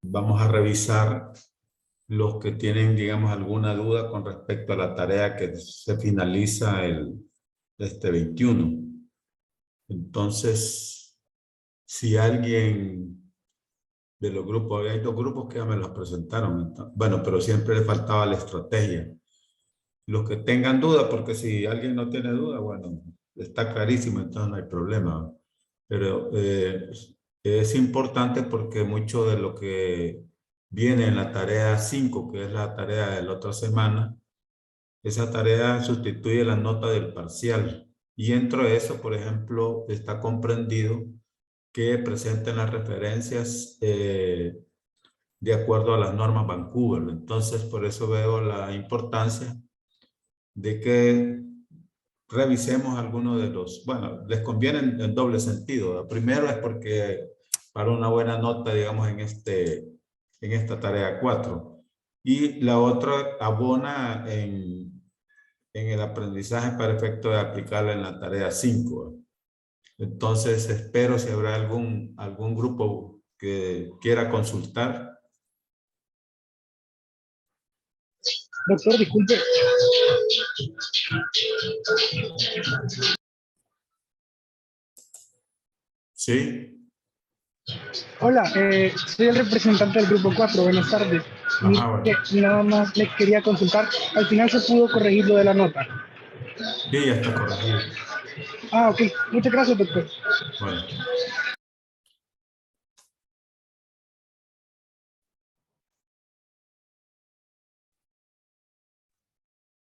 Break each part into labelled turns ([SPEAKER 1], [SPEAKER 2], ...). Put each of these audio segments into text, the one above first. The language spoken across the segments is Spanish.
[SPEAKER 1] Vamos a revisar los que tienen, digamos, alguna duda con respecto a la tarea que se finaliza este 21. Entonces, si alguien de los grupos, hay dos grupos que ya me los presentaron, bueno, pero siempre le faltaba la estrategia. Los que tengan duda, porque si alguien no tiene duda, bueno, está clarísimo, entonces no hay problema. Pero es importante porque mucho de lo que viene en la tarea 5, que es la tarea de la otra semana, esa tarea sustituye la nota del parcial. Y dentro de eso, por ejemplo, está comprendido que presenten las referencias de acuerdo a las normas Vancouver. Entonces, por eso veo la importancia de que revisemos algunos de los, bueno, les conviene en doble sentido. Lo primero es porque para una buena nota, digamos, en esta tarea 4. Y la otra abona en el aprendizaje para efecto de aplicarla en la tarea 5. Entonces, espero si habrá algún grupo que quiera consultar.
[SPEAKER 2] Doctor, disculpe.
[SPEAKER 1] ¿Sí?
[SPEAKER 2] Hola, soy el representante del grupo 4. Buenas tardes.
[SPEAKER 1] Ajá, bueno.
[SPEAKER 2] Nada más le quería consultar. Al final se pudo corregir lo de la nota.
[SPEAKER 1] Sí, ya está corregido.
[SPEAKER 2] Ah, ok. Muchas gracias, doctor.
[SPEAKER 1] Bueno.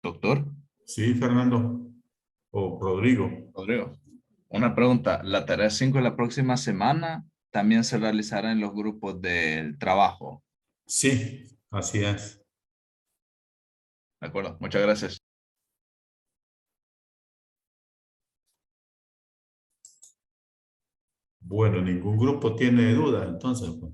[SPEAKER 3] Doctor.
[SPEAKER 1] Sí, Fernando. O Rodrigo.
[SPEAKER 3] Rodrigo, una pregunta. ¿La tarea 5 de la próxima semana también se realizará en los grupos del trabajo?
[SPEAKER 1] Sí, así es.
[SPEAKER 3] De acuerdo, muchas gracias.
[SPEAKER 1] Bueno, ningún grupo tiene dudas, entonces. Pues.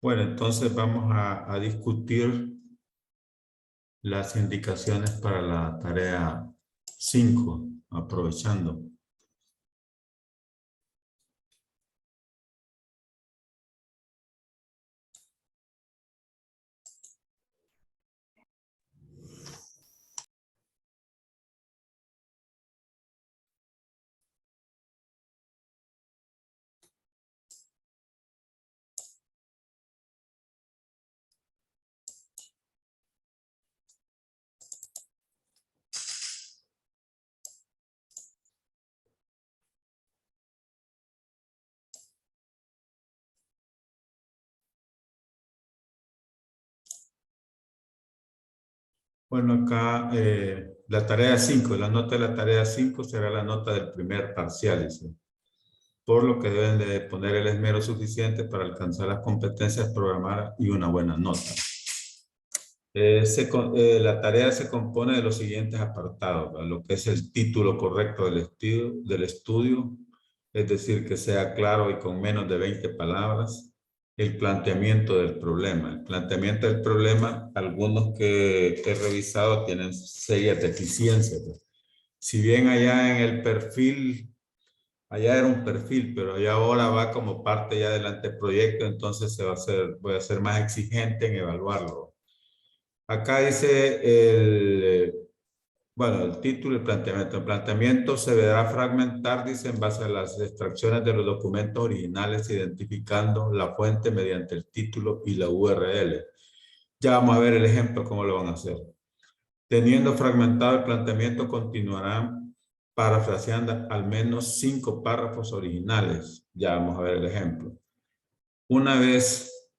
[SPEAKER 1] Bueno, entonces vamos a discutir las indicaciones para la tarea 5, aprovechando. Bueno, acá la tarea 5, la nota de la tarea 5 será la nota del primer parcial, ¿sí? Por lo que deben de poner el esmero suficiente para alcanzar las competencias programadas y una buena nota. La tarea se compone de los siguientes apartados, ¿verdad? Lo que es el título correcto del estudio, es decir, que sea claro y con menos de 20 palabras. El planteamiento del problema. El planteamiento del problema, algunos que he revisado tienen serias deficiencias. Si bien allá en el perfil, allá era un perfil, pero allá ahora va como parte ya del anteproyecto, entonces voy a ser más exigente en evaluarlo. Acá dice bueno, el título y el planteamiento. El planteamiento se deberá fragmentar, dice, en base a las extracciones de los documentos originales, identificando la fuente mediante el título y la URL. Ya vamos a ver el ejemplo, cómo lo van a hacer. Teniendo fragmentado el planteamiento, continuarán parafraseando al menos 5 párrafos originales. Ya vamos a ver el ejemplo. Una vez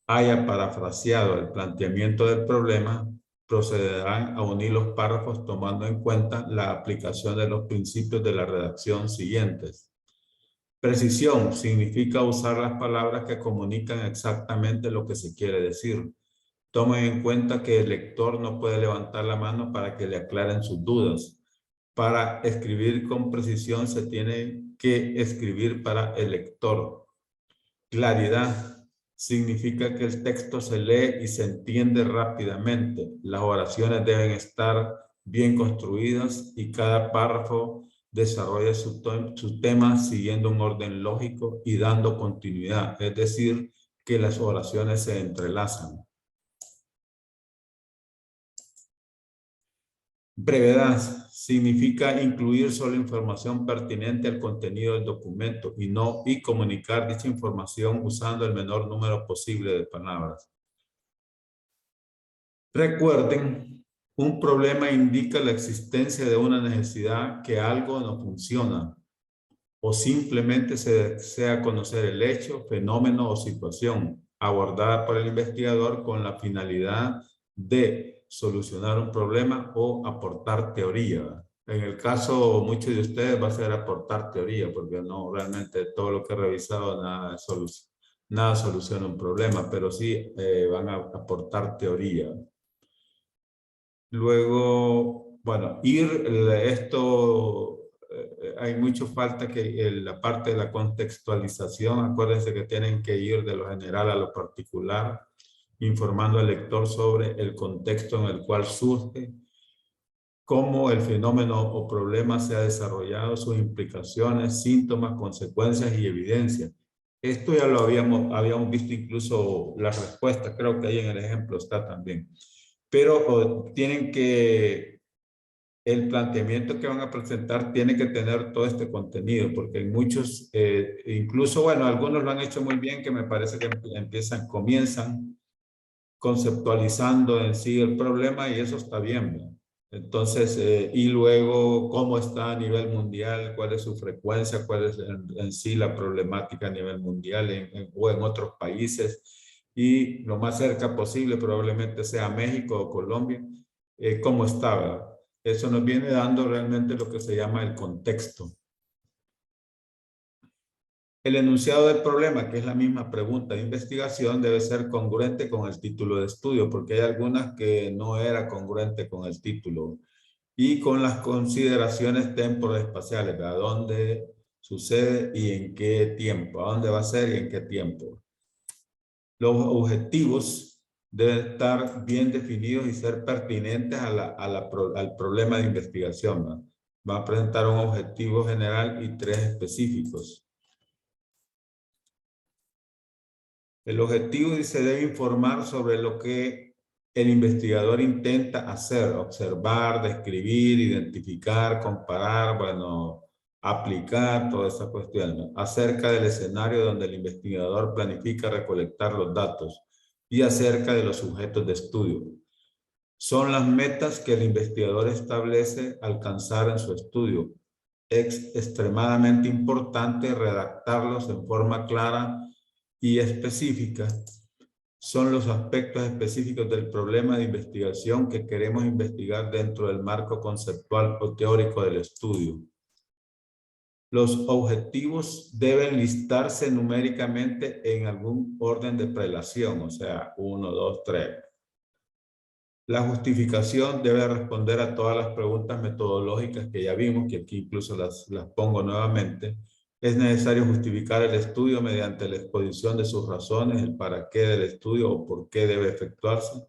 [SPEAKER 1] haya parafraseado el planteamiento del problema, procederán a unir los párrafos tomando en cuenta la aplicación de los principios de la redacción siguientes. Precisión significa usar las palabras que comunican exactamente lo que se quiere decir. Tomen en cuenta que el lector no puede levantar la mano para que le aclaren sus dudas. Para escribir con precisión se tiene que escribir para el lector. Claridad significa que el texto se lee y se entiende rápidamente. Las oraciones deben estar bien construidas y cada párrafo desarrolla su tema siguiendo un orden lógico y dando continuidad. Es decir, que las oraciones se entrelazan. Brevedad significa incluir solo información pertinente al contenido del documento y comunicar dicha información usando el menor número posible de palabras. Recuerden, un problema indica la existencia de una necesidad que algo no funciona o simplemente se desea conocer el hecho, fenómeno o situación abordada por el investigador con la finalidad de solucionar un problema o aportar teoría. En el caso, muchos de ustedes va a ser aportar teoría, porque no, realmente todo lo que he revisado, nada soluciona un problema, pero sí van a aportar teoría. Luego, bueno, hay mucho falta que la parte de la contextualización, acuérdense que tienen que ir de lo general a lo particular, informando al lector sobre el contexto en el cual surge, cómo el fenómeno o problema se ha desarrollado, sus implicaciones, síntomas, consecuencias y evidencias. Esto ya lo habíamos visto incluso las respuestas, creo que ahí en el ejemplo está también. Pero el planteamiento que van a presentar tiene que tener todo este contenido, porque hay muchos, incluso, bueno, algunos lo han hecho muy bien, que me parece que comienzan conceptualizando en sí el problema y eso está bien, ¿no? Entonces, y luego cómo está a nivel mundial, cuál es su frecuencia, cuál es en sí la problemática a nivel mundial o en otros países, y lo más cerca posible probablemente sea México o Colombia, cómo está, ¿verdad? Eso nos viene dando realmente lo que se llama el contexto. El enunciado del problema, que es la misma pregunta de investigación, debe ser congruente con el título de estudio, porque hay algunas que no era congruente con el título. Y con las consideraciones temporoespaciales, a dónde sucede y en qué tiempo, a dónde va a ser y en qué tiempo. Los objetivos deben estar bien definidos y ser pertinentes al problema de investigación, ¿no? Va a presentar un objetivo general y 3 específicos. El objetivo dice debe informar sobre lo que el investigador intenta hacer, observar, describir, identificar, comparar, bueno, aplicar toda esa cuestión, ¿no? Acerca del escenario donde el investigador planifica recolectar los datos y acerca de los sujetos de estudio. Son las metas que el investigador establece alcanzar en su estudio. Es extremadamente importante redactarlos en forma clara y específica. Son los aspectos específicos del problema de investigación que queremos investigar dentro del marco conceptual o teórico del estudio. Los objetivos deben listarse numéricamente en algún orden de prelación, o sea, 1, 2, 3. La justificación debe responder a todas las preguntas metodológicas que ya vimos, que aquí incluso las pongo nuevamente. Es necesario justificar el estudio mediante la exposición de sus razones, el para qué del estudio o por qué debe efectuarse.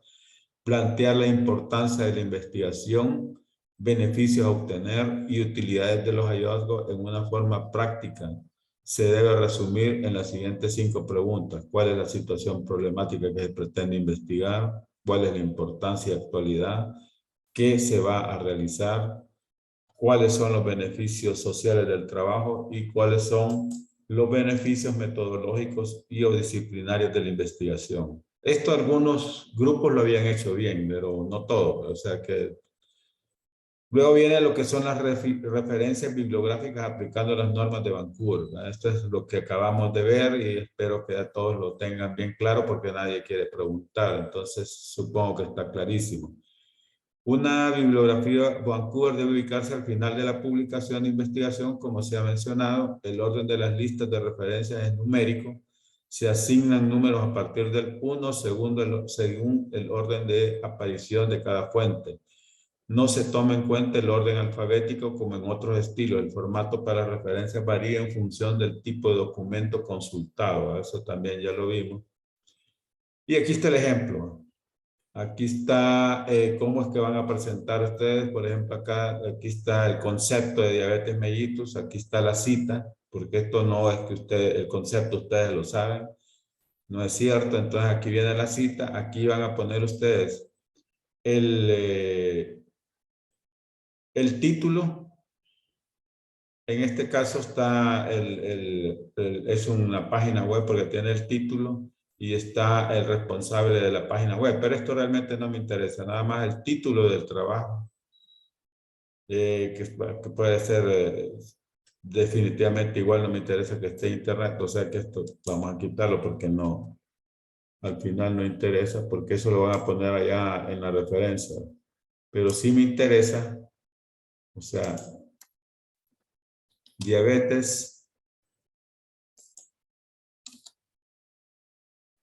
[SPEAKER 1] Plantear la importancia de la investigación, beneficios a obtener y utilidades de los hallazgos en una forma práctica. Se debe resumir en las siguientes 5 preguntas. ¿Cuál es la situación problemática que se pretende investigar? ¿Cuál es la importancia y actualidad? ¿Qué se va a realizar? ¿Cuáles son los beneficios sociales del trabajo? ¿Y cuáles son los beneficios metodológicos y o disciplinarios de la investigación? Esto algunos grupos lo habían hecho bien, pero no todos. O sea que luego viene lo que son las referencias bibliográficas aplicando las normas de Vancouver, ¿verdad? Esto es lo que acabamos de ver y espero que a todos lo tengan bien claro porque nadie quiere preguntar. Entonces supongo que está clarísimo. Una bibliografía Vancouver debe ubicarse al final de la publicación de investigación, como se ha mencionado. El orden de las listas de referencias es numérico. Se asignan números a partir del 1 según el orden de aparición de cada fuente. No se toma en cuenta el orden alfabético como en otros estilos. El formato para referencias varía en función del tipo de documento consultado. Eso también ya lo vimos. Y aquí está el ejemplo. Aquí está cómo es que van a presentar ustedes. Por ejemplo, aquí está el concepto de diabetes mellitus. Aquí está la cita, porque esto no es que el concepto ustedes lo saben. No es cierto. Entonces aquí viene la cita. Aquí van a poner ustedes el título. En este caso está es una página web porque tiene el título y está el responsable de la página web. Pero esto realmente no me interesa. Nada más el título del trabajo. Que puede ser definitivamente igual. No me interesa que esté en internet. O sea que esto vamos a quitarlo porque no. Al final no interesa porque eso lo van a poner allá en la referencia. Pero sí me interesa. O sea, diabetes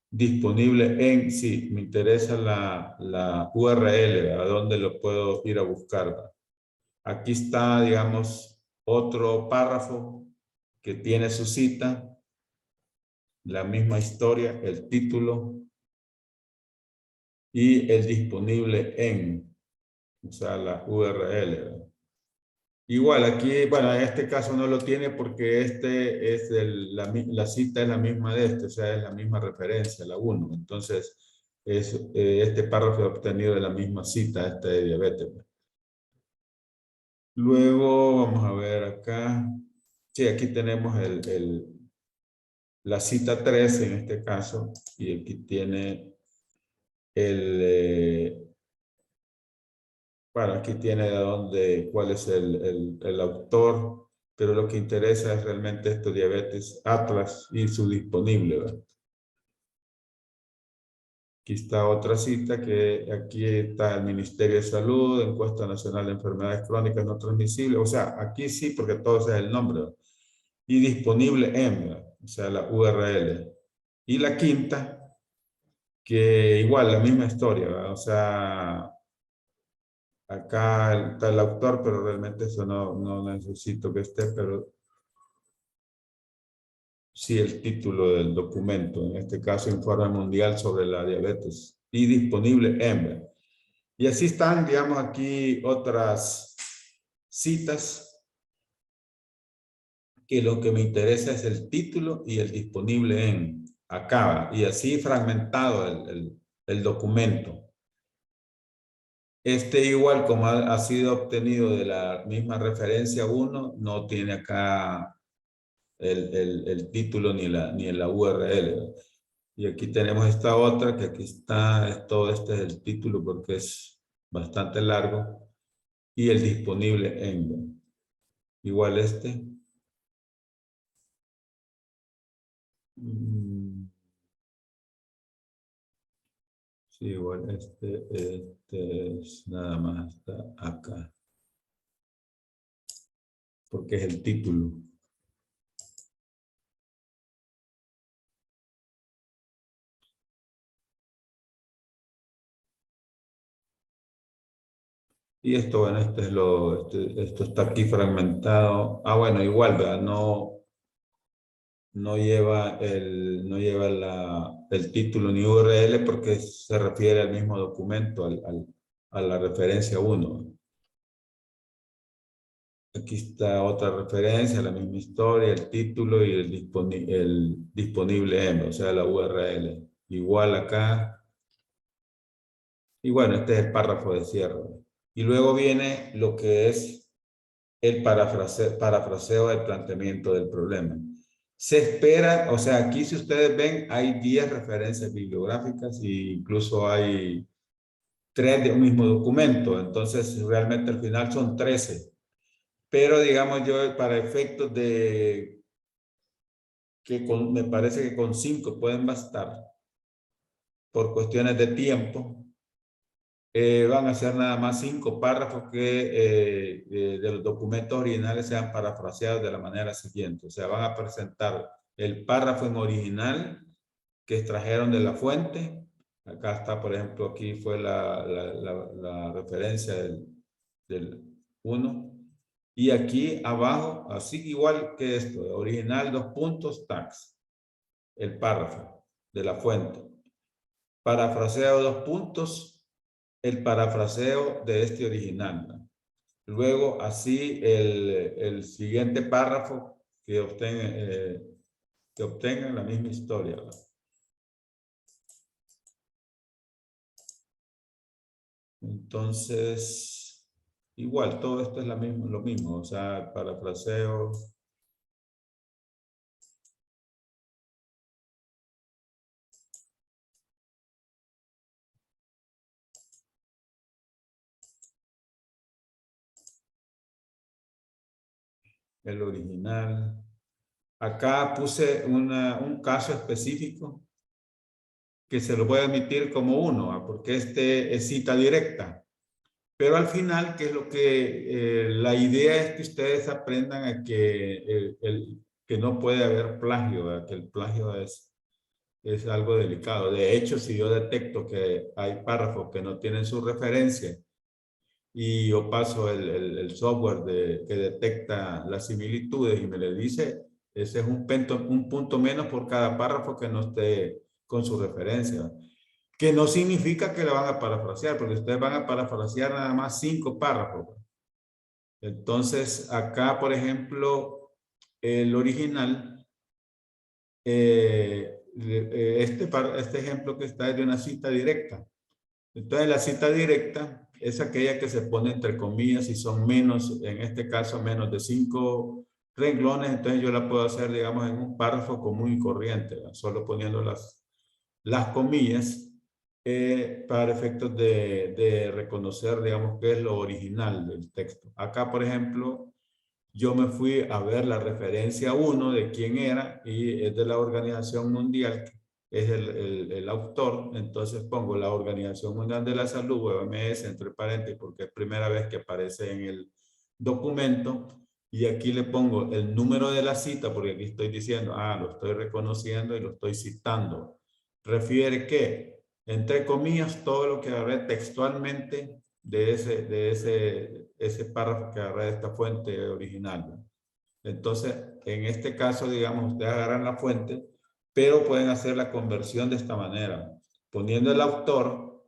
[SPEAKER 1] disponible en, sí, me interesa la URL, a dónde lo puedo ir a buscar. ¿Verdad? Aquí está, digamos, otro párrafo que tiene su cita, la misma historia, el título y el disponible en, o sea, la URL. ¿Verdad? Igual, aquí, bueno, en este caso no lo tiene porque este es la cita es la misma de este, o sea, es la misma referencia, la 1. Entonces, este párrafo obtenido de la misma cita, este de diabetes. Luego, vamos a ver acá. Sí, aquí tenemos la cita 3 en este caso, y aquí tiene bueno, aquí tiene cuál es el autor, pero lo que interesa es realmente esto, diabetes Atlas y su disponible. ¿Verdad? Aquí está otra cita que aquí está el Ministerio de Salud, Encuesta Nacional de Enfermedades Crónicas No Transmisibles. O sea, aquí sí, porque todo ese es el nombre. ¿Verdad? Y disponible en, ¿verdad? O sea, la URL. Y la quinta, que igual, la misma historia. ¿Verdad? O sea, acá está el autor, pero realmente eso no necesito que esté, pero sí el título del documento, en este caso Informe Mundial sobre la Diabetes, y disponible en. Y así están, digamos, aquí otras citas, que lo que me interesa es el título y el disponible en, acá, y así fragmentado el documento. Este igual como ha sido obtenido de la misma referencia 1, no tiene acá el título ni la URL. ¿Verdad? Y aquí tenemos esta otra, que aquí está, todo este es el título porque es bastante largo, y el disponible en. Igual este. Sí, igual este es nada más está acá. Porque es el título. Y esto, bueno, esto está aquí fragmentado. Ah, bueno, igual, ¿verdad? No lleva el título ni URL porque se refiere al mismo documento, a la referencia 1. Aquí está otra referencia, la misma historia, el título y el disponible en, o sea, la URL. Igual acá. Y bueno, este es el párrafo de cierre. Y luego viene lo que es el parafraseo del planteamiento del problema. Se espera, o sea, aquí si ustedes ven, hay 10 referencias bibliográficas e incluso hay 3 de un mismo documento. Entonces, realmente al final son 13. Pero digamos yo, para efectos de me parece que con 5 pueden bastar por cuestiones de tiempo. Van a ser nada más 5 párrafos que de los documentos originales sean parafraseados de la manera siguiente. O sea, van a presentar el párrafo en original que extrajeron de la fuente. Acá está, por ejemplo, aquí fue la referencia del 1. Y aquí abajo, así igual que esto, original, 2 puntos, tags, el párrafo de la fuente. Parafraseo, 2 puntos, el parafraseo de este original, ¿no? Luego, así, el siguiente párrafo que obtenga la misma historia, ¿no? Entonces, igual, todo esto es lo mismo, o sea, parafraseo. El original. Acá puse un caso específico que se lo voy a emitir como uno, ¿ah? Porque este es cita directa. Pero al final, ¿qué es lo que la idea es que ustedes aprendan a que no puede haber plagio, ¿verdad? Que el plagio es algo delicado. De hecho, si yo detecto que hay párrafos que no tienen su referencia y yo paso el software que detecta las similitudes y me le dice, ese es un punto menos por cada párrafo que no esté con su referencia. Que no significa que le van a parafrasear, porque ustedes van a parafrasear nada más 5 párrafos. Entonces, acá, por ejemplo, el original, este ejemplo que está es de una cita directa. Entonces, la cita directa es aquella que se pone entre comillas y son menos, en este caso, menos de 5 renglones. Entonces, yo la puedo hacer, digamos, en un párrafo común y corriente, ¿verdad? Solo poniendo las comillas para efectos de reconocer, digamos, qué es lo original del texto. Acá, por ejemplo, yo me fui a ver la referencia 1 de quién era y es de la Organización Mundial, es el autor. Entonces pongo la Organización Mundial de la Salud, OMS, entre paréntesis, porque es primera vez que aparece en el documento. Y aquí le pongo el número de la cita, porque aquí estoy diciendo, lo estoy reconociendo y lo estoy citando. Refiere que, entre comillas, todo lo que agarré textualmente de ese párrafo que agarré de esta fuente original, ¿no? Entonces, en este caso, digamos, ustedes agarran la fuente, pero pueden hacer la conversión de esta manera, poniendo el autor,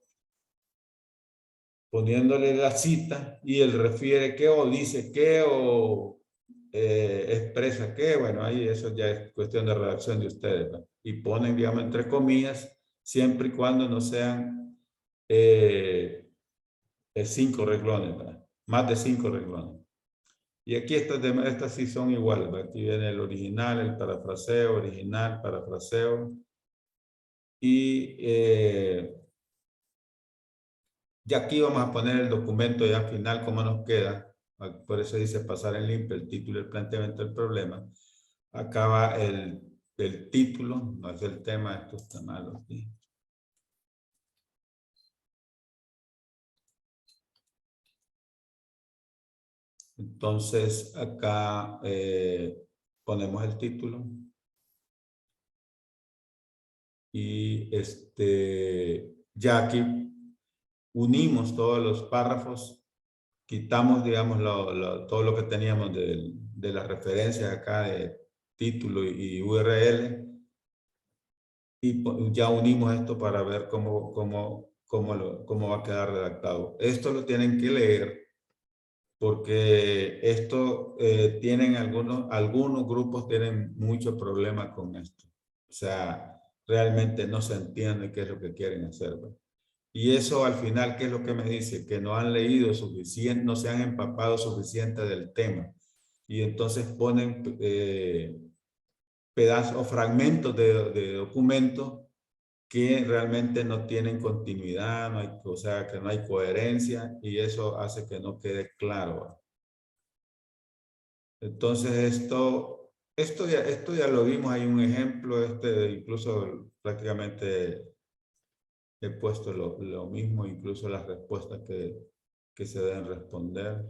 [SPEAKER 1] poniéndole la cita y él refiere qué o dice qué o expresa qué. Bueno, ahí eso ya es cuestión de redacción de ustedes, ¿no? Y ponen, digamos, entre comillas, siempre y cuando no sean 5 renglones, ¿verdad? Más de 5 renglones. Y aquí estas sí son iguales, ¿verdad? Aquí viene el original, el parafraseo, original, parafraseo. Y ya aquí vamos a poner el documento ya final, cómo nos queda. Por eso dice pasar en limpio el título y el planteamiento del problema. Acá va el título, no es el tema, esto está malo aquí. Entonces, acá ponemos el título. Y ya aquí unimos todos los párrafos, quitamos, digamos, todo lo que teníamos de las referencias acá de título y URL, y ya unimos esto para ver cómo va a quedar redactado. Esto lo tienen que leer porque esto algunos grupos tienen mucho problema con esto. O sea, realmente no se entiende qué es lo que quieren hacer, ¿verdad? Y eso al final, ¿qué es lo que me dice? Que no han leído suficiente, no se han empapado suficiente del tema. Y entonces ponen pedazos o fragmentos de documentos que realmente no tienen continuidad, o sea, que no hay coherencia y eso hace que no quede claro, ¿verdad? Entonces esto ya lo vimos, hay un ejemplo, incluso prácticamente he puesto lo mismo, incluso las respuestas que se deben responder,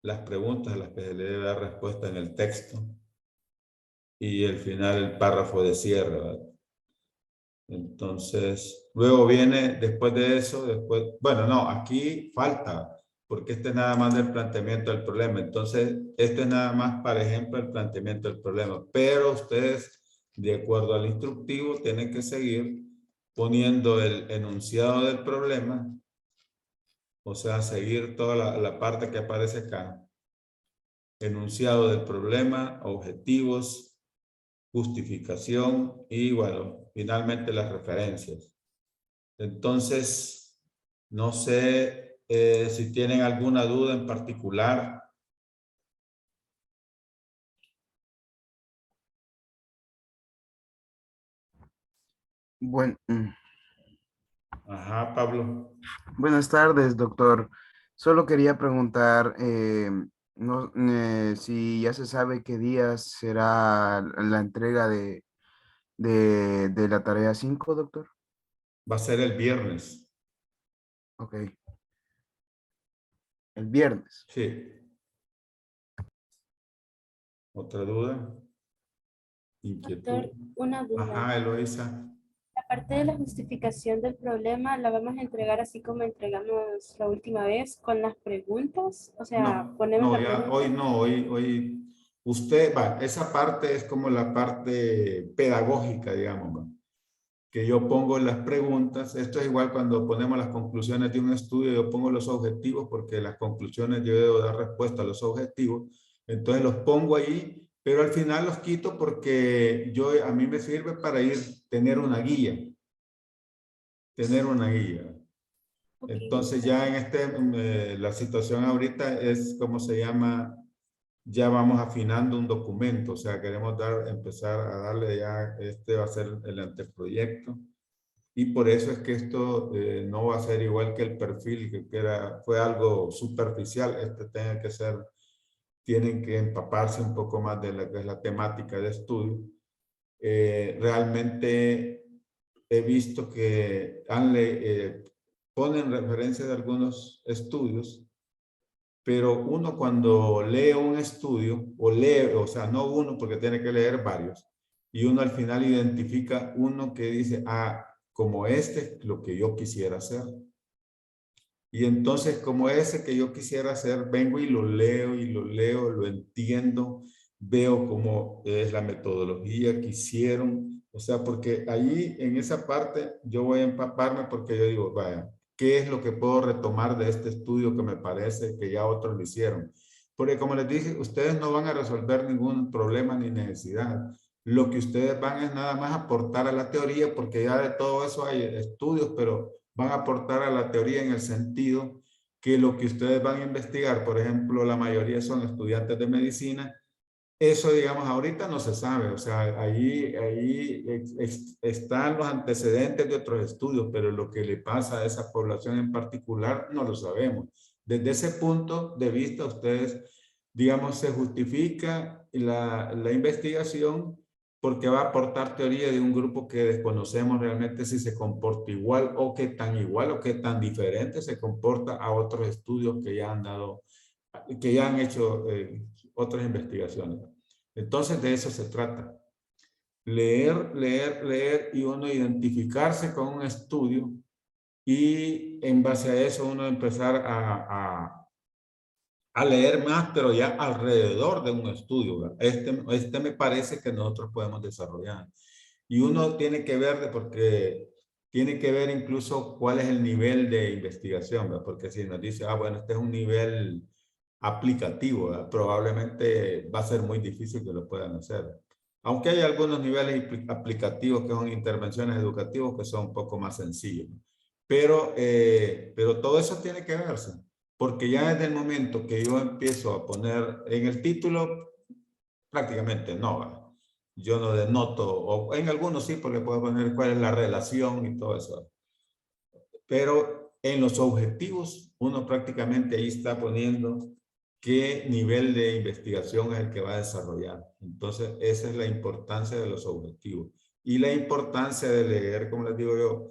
[SPEAKER 1] las preguntas a las que se le debe dar respuesta en el texto y al final el párrafo de cierre, ¿verdad? Entonces, luego viene, después de eso, después, bueno, no, aquí falta, porque este es nada más del planteamiento del problema. Entonces, este es nada más, para ejemplo, el planteamiento del problema. Pero ustedes, de acuerdo al instructivo, tienen que seguir poniendo el enunciado del problema, o sea, seguir toda la parte que aparece acá. Enunciado del problema, objetivos, justificación y, bueno, finalmente las referencias. Entonces, no sé si tienen alguna duda en particular.
[SPEAKER 4] Buen- mm,
[SPEAKER 1] Ajá, Pablo.
[SPEAKER 4] Buenas tardes, doctor. Solo quería preguntar si ya se sabe qué días será la entrega de la tarea 5, doctor.
[SPEAKER 1] Va a ser el viernes.
[SPEAKER 4] Ok, el viernes.
[SPEAKER 1] Sí. ¿Otra duda? ¿Inquietud?
[SPEAKER 5] Doctor, una duda.
[SPEAKER 1] Ajá, Eloisa.
[SPEAKER 5] La parte de la justificación del problema la vamos a entregar así como entregamos la última vez con las preguntas. O sea,
[SPEAKER 1] No,
[SPEAKER 5] ponemos
[SPEAKER 1] no,
[SPEAKER 5] la
[SPEAKER 1] ya
[SPEAKER 5] pregunta.
[SPEAKER 1] hoy no, hoy usted va, esa parte es como la parte pedagógica, digamos, ¿va? Que yo pongo las preguntas. Esto es igual cuando ponemos las conclusiones de un estudio, yo pongo los objetivos porque las conclusiones yo debo dar respuesta a los objetivos. Entonces los pongo ahí, pero al final los quito porque a mí me sirve para tener una guía, tener una guía.
[SPEAKER 5] Ok,
[SPEAKER 1] Entonces ya en la situación ahorita es como se llama, ya vamos afinando un documento, o sea, queremos empezar a darle ya, este va a ser el anteproyecto. Y por eso es que esto no va a ser igual que el perfil, fue algo superficial. Tienen que empaparse un poco más de lo que es la temática de estudio. Realmente he visto que ponen referencia de algunos estudios, pero uno cuando lee un estudio, o sea, no uno porque tiene que leer varios, y uno al final identifica uno que dice, como este, lo que yo quisiera hacer. Y entonces, como ese que yo quisiera hacer, vengo y lo leo, lo entiendo, veo cómo es la metodología que hicieron. O sea, porque ahí en esa parte yo voy a empaparme porque yo digo, vaya, ¿qué es lo que puedo retomar de este estudio que me parece que ya otros lo hicieron? Porque como les dije, ustedes no van a resolver ningún problema ni necesidad. Lo que ustedes van es nada más aportar a la teoría, porque ya de todo eso hay estudios, pero van a aportar a la teoría en el sentido que lo que ustedes van a investigar, por ejemplo, la mayoría son estudiantes de medicina, eso, digamos, ahorita no se sabe, o sea, ahí están los antecedentes de otros estudios, pero lo que le pasa a esa población en particular no lo sabemos. Desde ese punto de vista, ustedes, digamos, se justifica la investigación porque va a aportar teoría de un grupo que desconocemos realmente si se comporta igual o qué tan igual o qué tan diferente se comporta a otros estudios que ya han dado, que ya han hecho otras investigaciones. Entonces de eso se trata. Leer, leer, leer y uno identificarse con un estudio y en base a eso uno empezar a leer más, pero ya alrededor de un estudio, ¿verdad? Este me parece que nosotros podemos desarrollar. Y uno tiene que ver, porque tiene que ver incluso cuál es el nivel de investigación, ¿verdad? Porque si nos dice, bueno, este es un nivel aplicativo, ¿verdad? Probablemente va a ser muy difícil que lo puedan hacer. Aunque hay algunos niveles aplicativos que son intervenciones educativas que son un poco más sencillos. Pero todo eso tiene que verse. Porque ya desde el momento que yo empiezo a poner en el título, prácticamente no va. Yo no denoto, o en algunos sí, porque puedo poner cuál es la relación y todo eso. Pero en los objetivos, uno prácticamente ahí está poniendo qué nivel de investigación es el que va a desarrollar. Entonces, esa es la importancia de los objetivos. Y la importancia de leer, como les digo yo,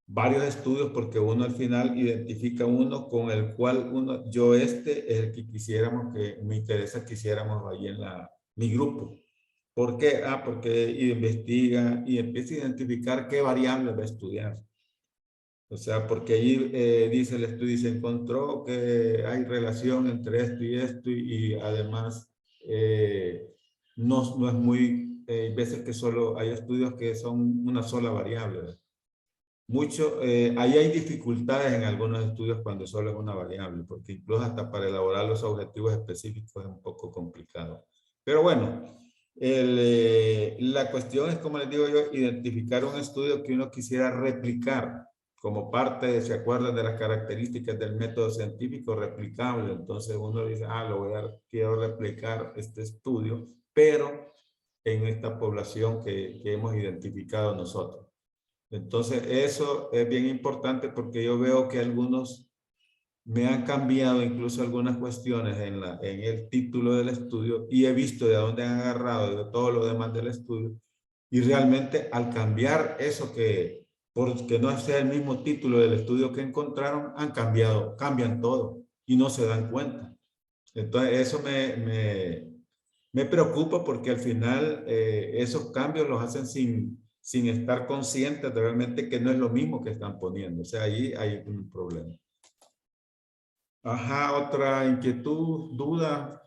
[SPEAKER 1] varios estudios porque uno al final identifica uno con el cual este es el que quisiéramos, que me interesa que hiciéramos ahí mi grupo. ¿Por qué? Porque investiga y empieza a identificar qué variable va a estudiar. O sea, porque allí dice el estudio, se encontró que hay relación entre esto y además no es muy, hay veces que solo hay estudios que son una sola variable. Ahí hay dificultades en algunos estudios cuando solo es una variable, porque incluso hasta para elaborar los objetivos específicos es un poco complicado. Pero bueno, la cuestión es, como les digo yo, identificar un estudio que uno quisiera replicar como parte de, ¿se acuerdan de las características del método científico replicable? Entonces uno dice, quiero replicar este estudio, pero en esta población que hemos identificado nosotros. Entonces, eso es bien importante porque yo veo que algunos me han cambiado incluso algunas cuestiones en el título del estudio y he visto de dónde han agarrado de todo lo demás del estudio y realmente al cambiar eso porque no sea el mismo título del estudio que encontraron, cambian todo y no se dan cuenta. Entonces, eso me preocupa porque al final esos cambios los hacen sin estar conscientes de realmente que no es lo mismo que están poniendo. O sea, ahí hay un problema. Ajá, otra inquietud, duda.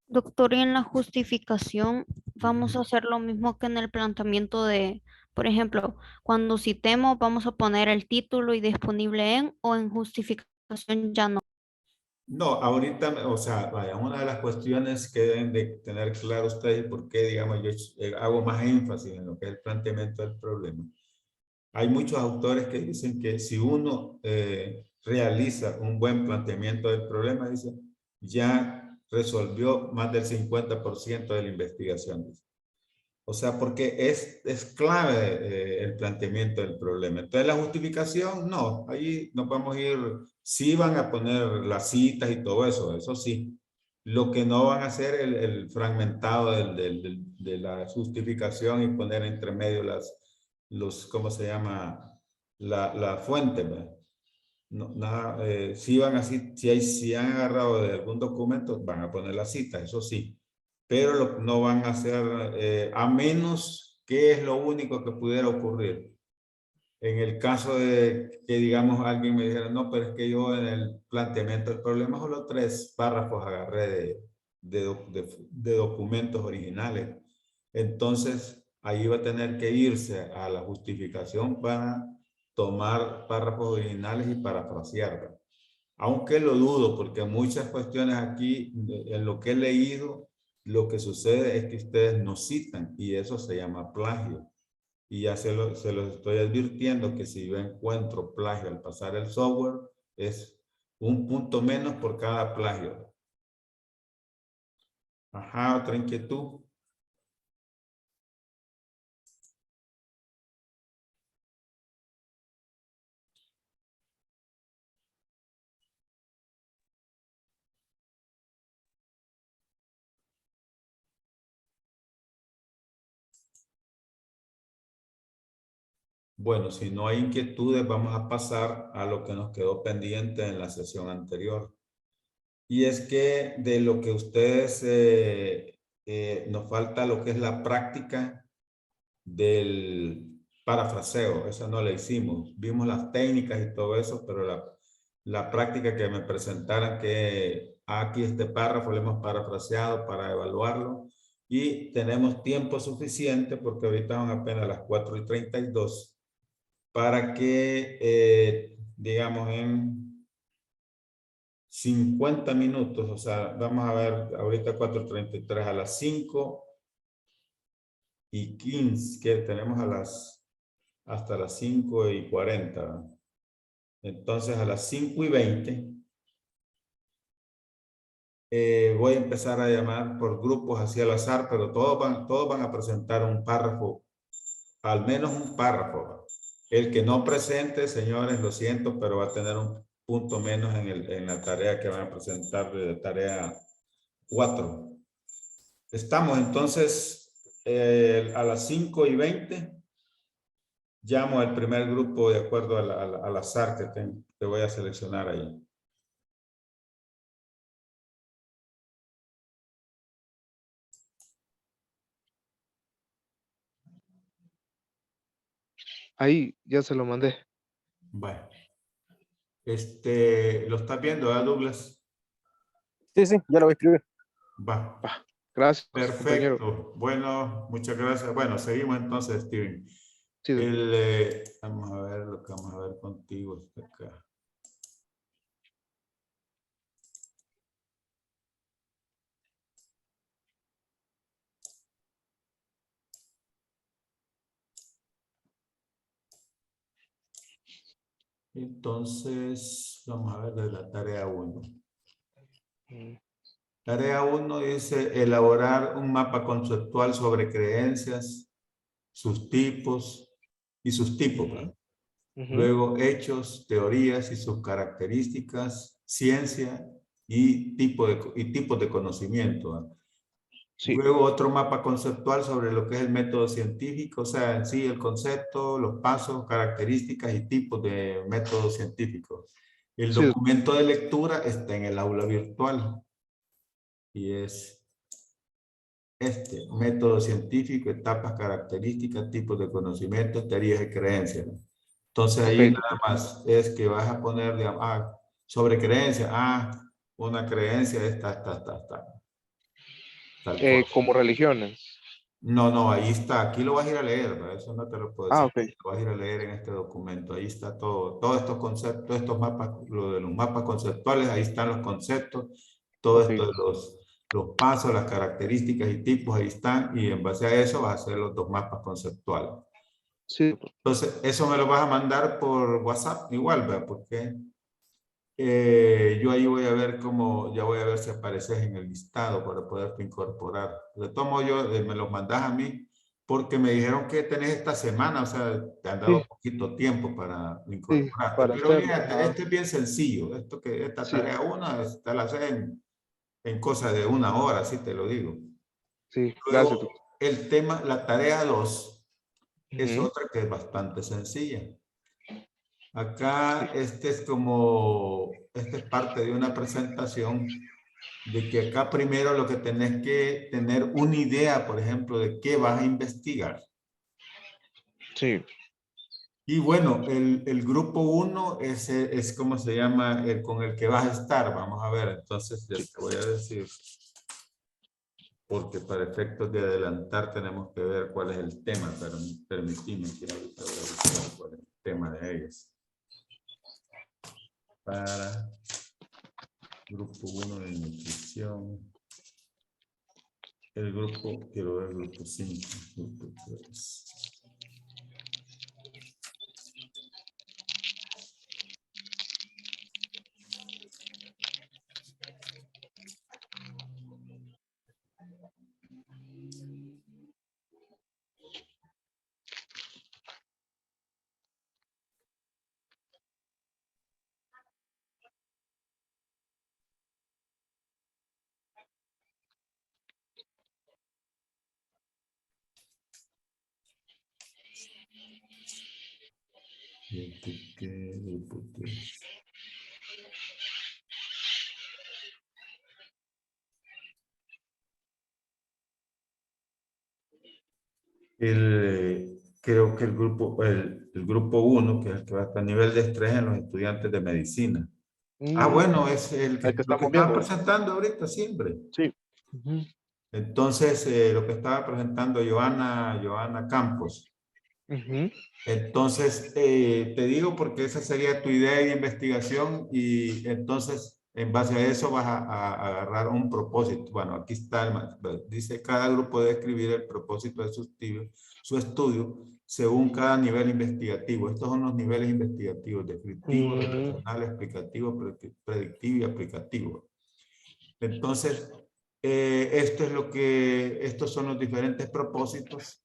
[SPEAKER 6] Doctor, y en la justificación vamos a hacer lo mismo que en el planteamiento de, por ejemplo, cuando citemos vamos a poner el título y disponible en o en justificación ya no.
[SPEAKER 1] No, ahorita, o sea, vaya, una de las cuestiones que deben de tener claro ustedes, por qué, digamos, yo hago más énfasis en lo que es el planteamiento del problema. Hay muchos autores que dicen que si uno realiza un buen planteamiento del problema, dice, ya resolvió más del 50% de la investigación. Dice. O sea, porque es clave el planteamiento del problema. Entonces, la justificación, no, ahí nos vamos a ir, sí van a poner las citas y todo eso sí. Lo que no van a hacer el fragmentado de la justificación y poner entre medio ¿cómo se llama? La fuente, ¿verdad? No, nada, si van así, si han agarrado de algún documento, van a poner la cita, eso sí. Pero no van a hacer, a menos que es lo único que pudiera ocurrir. En el caso de que, digamos, alguien me dijera, no, pero es que yo en el planteamiento del problema solo 3 párrafos agarré de documentos originales. Entonces, ahí va a tener que irse a la justificación para tomar párrafos originales y parafrasearlos. Aunque lo dudo, porque muchas cuestiones aquí, en lo que he leído, lo que sucede es que ustedes no citan y eso se llama plagio. Y ya se los estoy advirtiendo que si yo encuentro plagio al pasar el software, es un punto menos por cada plagio. Ajá, otra inquietud. Bueno, si no hay inquietudes, vamos a pasar a lo que nos quedó pendiente en la sesión anterior. Y es que de lo que ustedes nos falta lo que es la práctica del parafraseo. Esa no la hicimos. Vimos las técnicas y todo eso, pero la práctica que me presentaran que aquí este párrafo lo hemos parafraseado para evaluarlo y tenemos tiempo suficiente porque ahorita son apenas las 4:32 para que, digamos, en 50 minutos, o sea, vamos a ver, ahorita 4:33, a las 5:15, que tenemos hasta las 5:40. Entonces, a las 5:20, voy a empezar a llamar por grupos así al azar, pero todos van a presentar un párrafo, al menos un párrafo. El que no presente, señores, lo siento, pero va a tener un punto menos en la tarea que van a presentar de tarea 4. Estamos entonces a las 5:20. Llamo al primer grupo de acuerdo al azar que voy a seleccionar ahí.
[SPEAKER 7] Ahí, ya se lo mandé.
[SPEAKER 1] Bueno. ¿Lo estás viendo, Douglas?
[SPEAKER 8] Sí, sí, ya lo voy a escribir.
[SPEAKER 1] Va.
[SPEAKER 7] Gracias, compañero.
[SPEAKER 1] Perfecto. Bueno, muchas gracias. Bueno, seguimos entonces, Steven.
[SPEAKER 7] Sí,
[SPEAKER 1] Vamos a ver lo que vamos a ver contigo hasta acá. Entonces, vamos a ver de la tarea 1. Tarea 1 dice elaborar un mapa conceptual sobre creencias, sus tipos y sus tipos. ¿Verdad? Luego, hechos, teorías y sus características, ciencia y tipos de conocimiento. ¿Verdad?
[SPEAKER 7] Sí.
[SPEAKER 1] Luego, otro mapa conceptual sobre lo que es el método científico, o sea, en sí el concepto, los pasos, características y tipos de métodos científicos. El
[SPEAKER 7] Sí.
[SPEAKER 1] documento de lectura está en el aula virtual y es método científico, etapas, características, tipos de conocimiento, teorías y creencias. Entonces ahí nada más es que vas a poner, digamos, sobre creencias, una creencia esta.
[SPEAKER 7] Como religiones.
[SPEAKER 1] No, ahí está. Aquí lo vas a ir a leer, ¿verdad? Eso no te lo puedo decir.
[SPEAKER 7] Ok.
[SPEAKER 1] Lo vas a ir a leer en este documento. Ahí está todo. Todos estos conceptos, estos mapas, lo de los mapas conceptuales, ahí están los conceptos. Todo esto de los pasos, las características y tipos, ahí están. Y en base a eso vas a hacer los 2 mapas conceptuales.
[SPEAKER 7] Sí.
[SPEAKER 1] Entonces, eso me lo vas a mandar por WhatsApp igual, ¿verdad? Porque yo ahí voy a ver cómo, ya voy a ver si apareces en el listado para poderte incorporar. De todo modo, me los mandas a mí porque me dijeron que tenés esta semana, o sea, te han dado poquito tiempo para incorporarte.
[SPEAKER 7] para
[SPEAKER 1] Pero
[SPEAKER 7] hacerlo,
[SPEAKER 1] fíjate, es bien sencillo. Esta tarea 1, te la haces en cosa de 1 hora, así te lo digo.
[SPEAKER 7] Sí,
[SPEAKER 1] Luego,
[SPEAKER 7] gracias.
[SPEAKER 1] el tema, la tarea 2, es otra que es bastante sencilla. Acá, esta es parte de una presentación de que acá primero lo que tenés que tener una idea, por ejemplo, de qué vas a investigar.
[SPEAKER 7] Sí.
[SPEAKER 1] Y bueno, el grupo 1 es como se llama, el con el que vas a estar. Vamos a ver, entonces ya te voy a decir. Porque para efectos de adelantar tenemos que ver cuál es el tema, pero permitime que ahorita voy a buscar cuál es el tema de ellos. Para grupo 1 de nutrición. El grupo, quiero ver el grupo 5, grupo 3. Grupo 3. Creo que el grupo 1, que es el que va a estar a nivel de estrés en los estudiantes de medicina. Bueno, es lo que estaban presentando ahorita siempre.
[SPEAKER 7] Sí.
[SPEAKER 1] Entonces, lo que estaba presentando Joana Campos. Entonces, te digo porque esa sería tu idea de investigación y entonces, en base a eso vas a agarrar un propósito. Bueno, aquí está, dice cada grupo debe escribir el propósito de su estudio según cada nivel investigativo. Estos son los niveles investigativos: descriptivo, relacional, explicativo, predictivo y aplicativo. Entonces, estos son los diferentes propósitos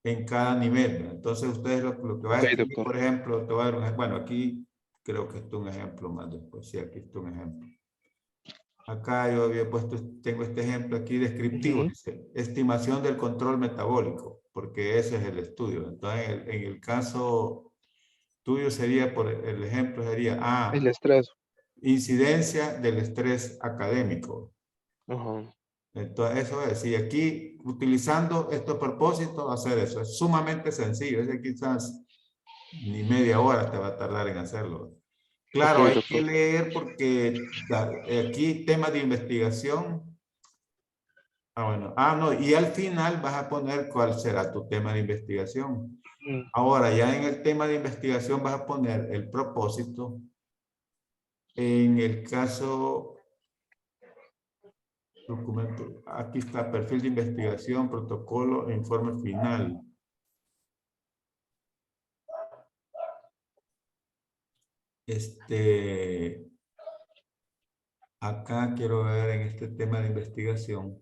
[SPEAKER 1] en cada nivel. Entonces, ustedes lo que van a escribir, por ejemplo, te voy a dar un ejemplo. Bueno, aquí creo que esto es un ejemplo más después. Sí, aquí está un ejemplo. Acá yo había puesto, tengo este ejemplo aquí descriptivo. Dice, estimación del control metabólico, porque ese es el estudio. Entonces, en el caso tuyo sería, por el ejemplo sería,
[SPEAKER 7] el estrés.
[SPEAKER 1] Incidencia del estrés académico. Entonces, eso es, y aquí utilizando estos propósitos, hacer eso es sumamente sencillo. Es quizás ni media hora te va a tardar en hacerlo. Claro,
[SPEAKER 7] Ok,
[SPEAKER 1] hay
[SPEAKER 7] doctor.
[SPEAKER 1] que leer porque aquí temas de investigación. Bueno. No, y al final vas a poner cuál será tu tema de investigación.
[SPEAKER 7] Mm,
[SPEAKER 1] Ahora, ya en el tema de investigación vas a poner el propósito. En el caso, documento, aquí está, perfil de investigación, protocolo, e informe final. Acá quiero ver en este tema de investigación,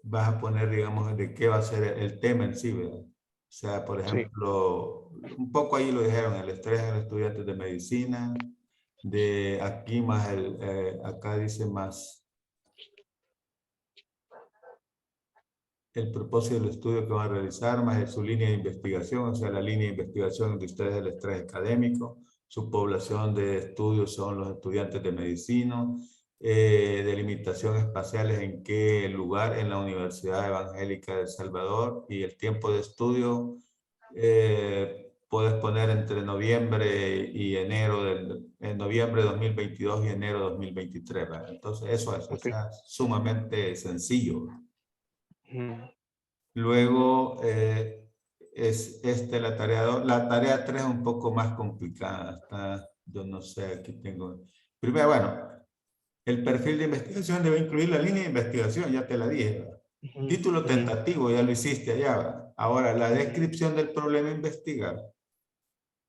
[SPEAKER 1] vas a poner, digamos, de qué va a ser el tema en sí, ¿verdad? O sea, por
[SPEAKER 7] sí.
[SPEAKER 1] ejemplo, un poco ahí lo dijeron, el estrés en los estudiantes de medicina, de aquí más acá dice más el propósito del estudio que van a realizar, más su línea de investigación, o sea, la línea de investigación de ustedes del estrés académico, su población de estudios son los estudiantes de medicina, delimitación espaciales en qué lugar en la Universidad Evangélica de El Salvador y el tiempo de estudio puedes poner entre noviembre y enero en noviembre de 2022 y enero de 2023, ¿verdad? Entonces eso
[SPEAKER 7] Ok.
[SPEAKER 1] es sumamente sencillo.
[SPEAKER 7] Mm,
[SPEAKER 1] Luego es la tarea 2. La tarea 3 es un poco más complicada. Yo no sé, aquí tengo. Primero, bueno, el perfil de investigación debe incluir la línea de investigación, ya te la dije, ¿verdad?
[SPEAKER 7] ujú,
[SPEAKER 1] Título
[SPEAKER 7] ujú,
[SPEAKER 1] tentativo, ya lo hiciste allá, ¿verdad? Ahora, la descripción del problema a investigar,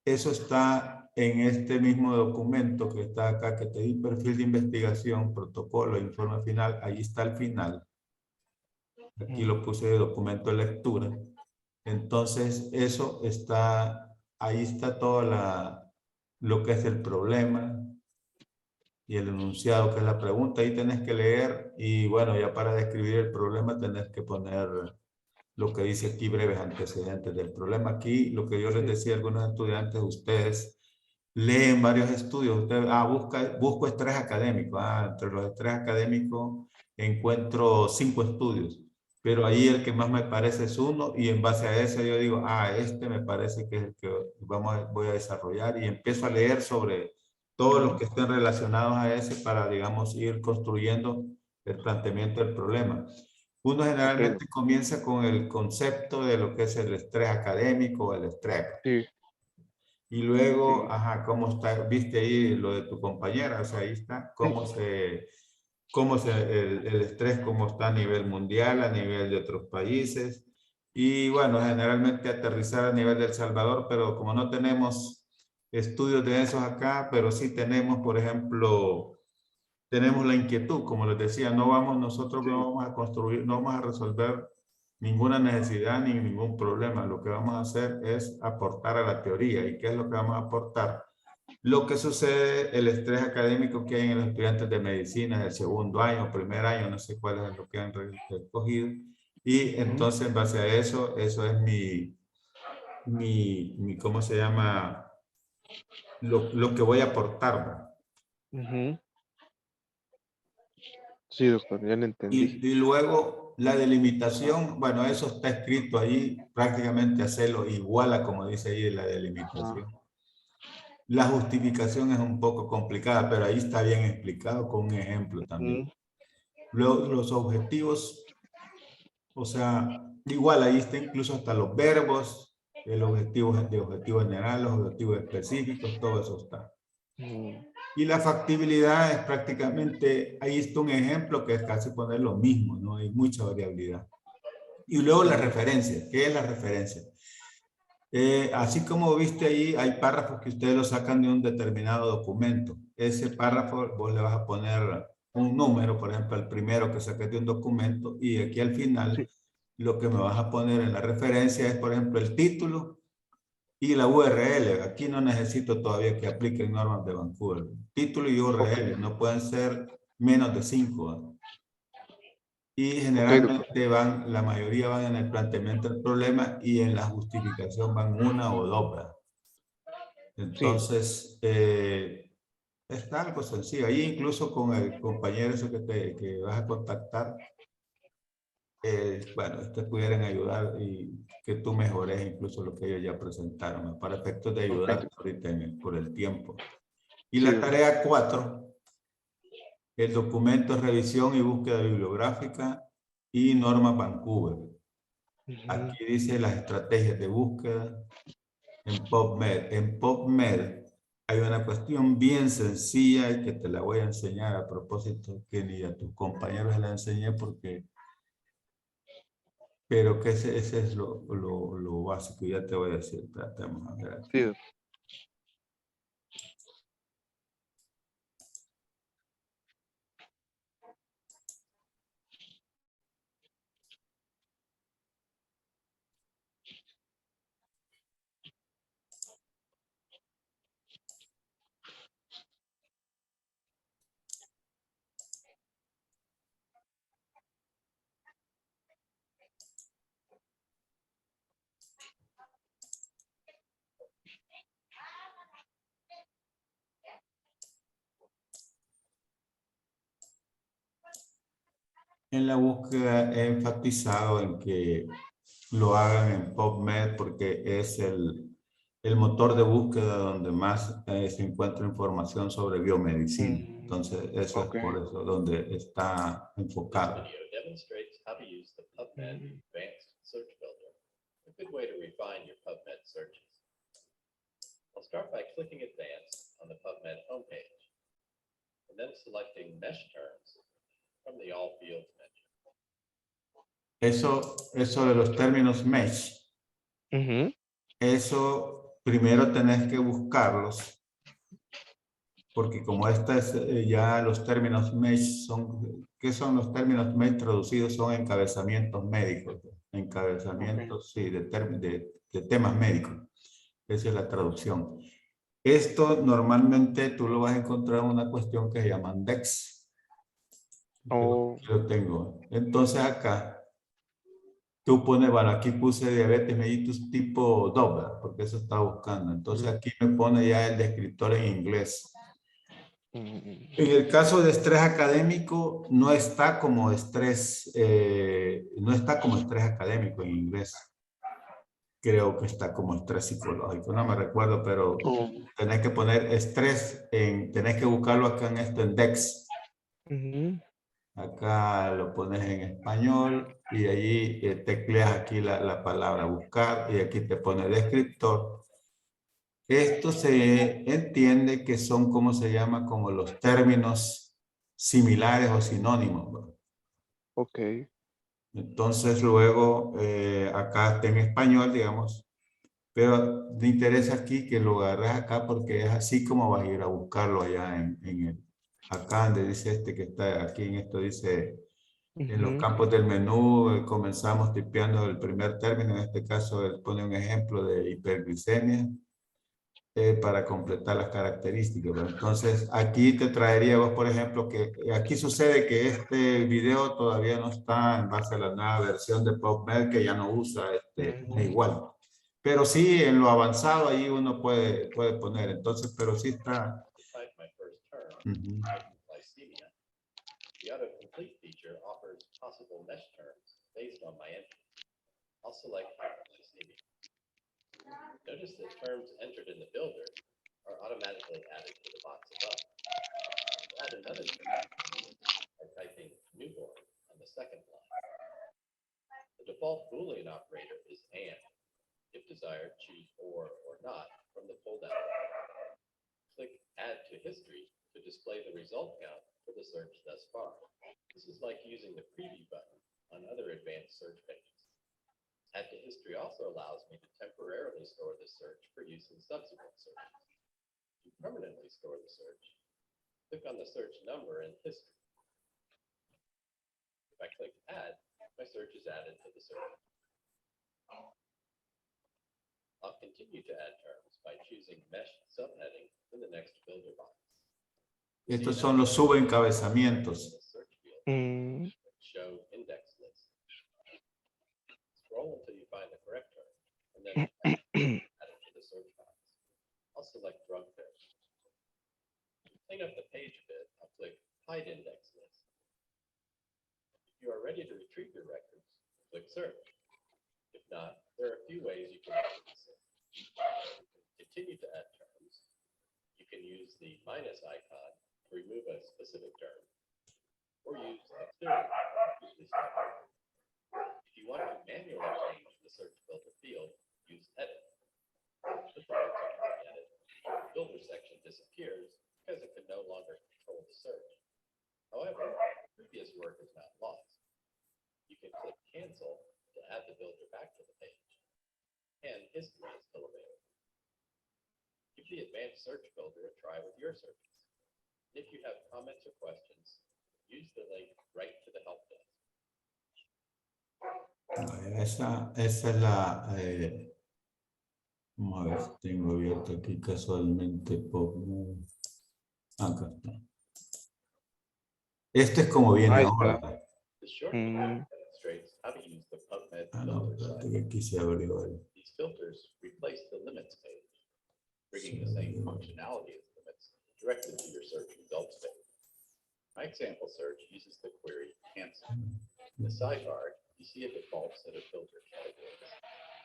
[SPEAKER 1] eso está en este mismo documento que está acá, que te di perfil de investigación, protocolo, informe final, ahí está al final. Aquí lo puse de documento de lectura. Entonces, eso está, ahí está todo lo que es el problema y el enunciado, que es la pregunta. Ahí tenés que leer y bueno, ya para describir el problema tenés que poner lo que dice aquí, breves antecedentes del problema. Aquí, lo que yo les decía a algunos estudiantes, ustedes leen varios estudios. Ustedes, busco estrés académico. Entre los estrés académicos encuentro 5 estudios. Pero ahí el que más me parece es uno y en base a ese yo digo, este me parece que es el que voy a desarrollar y empiezo a leer sobre todos los que estén relacionados a ese para, digamos, ir construyendo el planteamiento del problema. Uno
[SPEAKER 7] ok,
[SPEAKER 1] generalmente comienza con el concepto de lo que es el estrés académico o el estrés.
[SPEAKER 7] sí,
[SPEAKER 1] Y luego,
[SPEAKER 7] sí,
[SPEAKER 1] cómo está, viste ahí lo de tu compañera, o sea, ahí está, el estrés, cómo está a nivel mundial, a nivel de otros países. Y bueno, generalmente aterrizar a nivel de El Salvador, pero como no tenemos estudios de esos acá, pero sí tenemos, por ejemplo, tenemos la inquietud, como les decía, nosotros no vamos a construir, no vamos a resolver ninguna necesidad ni ningún problema. Lo que vamos a hacer es aportar a la teoría. ¿Y qué es lo que vamos a aportar? Lo que sucede, el estrés académico que hay en los estudiantes de medicina del segundo año, primer año, no sé cuál es lo que han escogido. Y
[SPEAKER 7] ujú,
[SPEAKER 1] entonces, en base a eso, eso es ¿cómo se llama? Lo que voy a aportar, ¿verdad?
[SPEAKER 7] ujú. Sí, doctor, ya lo entendí.
[SPEAKER 1] Y luego la delimitación, bueno, eso está escrito ahí, prácticamente hacerlo igual a como dice ahí la
[SPEAKER 7] Ah,
[SPEAKER 1] delimitación. La justificación es un poco complicada, pero ahí está bien explicado con un ejemplo también.
[SPEAKER 7] ujú,
[SPEAKER 1] Luego, los objetivos, o sea, igual ahí está incluso hasta los verbos, el objetivo de objetivo general, los objetivos específicos, todo eso está.
[SPEAKER 7] ujú.
[SPEAKER 1] Y la factibilidad es prácticamente, ahí está un ejemplo que es casi poner lo mismo, no hay mucha variabilidad. Y luego la referencia. ¿Qué es la referencia? Así como viste ahí, hay párrafos que ustedes lo sacan de un determinado documento. Ese párrafo vos le vas a poner un número, por ejemplo, el primero que saques de un documento, y aquí al final
[SPEAKER 7] Sí,
[SPEAKER 1] lo que me vas a poner en la referencia es, por ejemplo, el título y la URL. Aquí no necesito todavía que apliquen normas de Vancouver. Título y
[SPEAKER 7] ok,
[SPEAKER 1] URL no pueden ser menos de 5. Y
[SPEAKER 7] ok, doctor.
[SPEAKER 1] generalmente la mayoría van en el planteamiento del problema y en la justificación van una o dos, ¿verdad?
[SPEAKER 7] Sí,
[SPEAKER 1] Entonces, está algo sencillo. Ahí incluso con el compañero eso que vas a contactar, bueno, te pudieran ayudar y que tú mejores incluso lo que ellos ya presentaron, para efectos de ayudar ahorita por el tiempo. Y
[SPEAKER 7] Sí,
[SPEAKER 1] la tarea 4, el documento revisión y búsqueda bibliográfica y normas Vancouver. Aquí dice las estrategias de búsqueda en PubMed. En PubMed hay una cuestión bien sencilla y que te la voy a enseñar a propósito, que ni a tus compañeros la enseñé porque, pero que ese es lo básico. Ya te voy a decir, tratemos a ver aquí.
[SPEAKER 7] sí.
[SPEAKER 1] En la búsqueda he enfatizado en que lo hagan en PubMed porque es el motor de búsqueda donde más se encuentra información sobre biomedicina. Entonces, eso
[SPEAKER 7] Ok.
[SPEAKER 1] es por eso donde está enfocado.
[SPEAKER 9] This video demonstrates how to use the PubMed Advanced Search Builder, a good way to refine your PubMed searches. I'll start by clicking Advanced on the PubMed homepage, and then selecting Mesh Terms from the All Fields menu.
[SPEAKER 1] Eso de los términos mesh, eso primero tenés que buscarlos, porque como esta es ya los términos mesh son, ¿qué son los términos mesh traducidos? Son encabezamientos médicos, encabezamientos, sí, de temas médicos. Esa es la traducción. Esto normalmente tú lo vas a encontrar en una cuestión que se llama DEX.
[SPEAKER 7] Oh.
[SPEAKER 1] Yo lo tengo. Entonces acá tú pones, bueno, aquí puse diabetes mellitus tipo 2, ¿verdad? Porque eso está buscando. Entonces aquí me pone ya el descriptor en inglés. En el caso de estrés académico, no está como estrés, no está como estrés académico en inglés. Creo que está como estrés psicológico, no me recuerdo, pero tenés que poner estrés, tenés que buscarlo acá en esto, en DEX. Acá lo pones en español y allí tecleas aquí la palabra buscar y aquí te pone descriptor. Esto se entiende que son como se llama como los términos similares o sinónimos, ¿no?
[SPEAKER 7] Ok.
[SPEAKER 1] Entonces luego acá está en español, digamos, pero me interesa aquí que lo agarres acá porque es así como vas a ir a buscarlo allá acá donde dice que está aquí en esto dice en los campos del menú comenzamos tipeando el primer término, en este caso él pone un ejemplo de hiperglicemia para completar las características. Pero entonces aquí te traería vos, por ejemplo, que aquí sucede que este video todavía no está en base a la nueva versión de PubMed que ya no usa igual. Pero sí, en lo avanzado ahí uno puede poner. Entonces, pero sí está.
[SPEAKER 9] Hypoglycemia. The autocomplete feature offers possible mesh terms based on my entry. I'll select hypoglycemia. Notice that terms entered in the builder are automatically added to the box above. Add another term by typing newborn on the second line. The default Boolean operator is AND. If desired, choose or not from the pull-down. Click Add to History to display the result count for the search thus far. This is like using the preview button on other advanced search pages. Add to History also allows me to temporarily store the search for use in subsequent searches. To permanently store the search, click on the search number in History. If I click Add, my search is added to the search. I'll continue to add terms by choosing Mesh subheading in the next builder box.
[SPEAKER 1] Estos son los subencabezamientos.
[SPEAKER 9] Show index list. Scroll until you find the correct term, and then add it to the search box. I'll select drug therapy. To clean up the page a bit, I'll click Hide Index List. If you are ready to retrieve your records, click search. If not, there are a few ways you can access it. You can continue to add terms. You can use the minus icon to remove a specific term, or use the clear to use this term. If you want to manually change the search filter field, use edit. The product edit, the filter section disappears because it can no longer control the search. However, previous work is not lost. You can click cancel to add the filter back to the page, and history is still available. Give the advanced search filter a try with your searches. If you have comments or questions, use the link right to the help desk.
[SPEAKER 1] Esa es la... vamos a ver, tengo abierto aquí casualmente por... acá está. Este es como viene
[SPEAKER 7] Ahí
[SPEAKER 1] ahora.
[SPEAKER 7] está.
[SPEAKER 9] The shortcut demonstrates how to use the PubMed
[SPEAKER 1] Ah, no,
[SPEAKER 9] filter
[SPEAKER 1] espérate
[SPEAKER 9] site.
[SPEAKER 1] que aquí se abrió el...
[SPEAKER 9] These filters replace the limits page, bringing the same functionality as limits directly to your search results page. My example search uses the query cancel. In the sidebar, you see a default set of filter categories.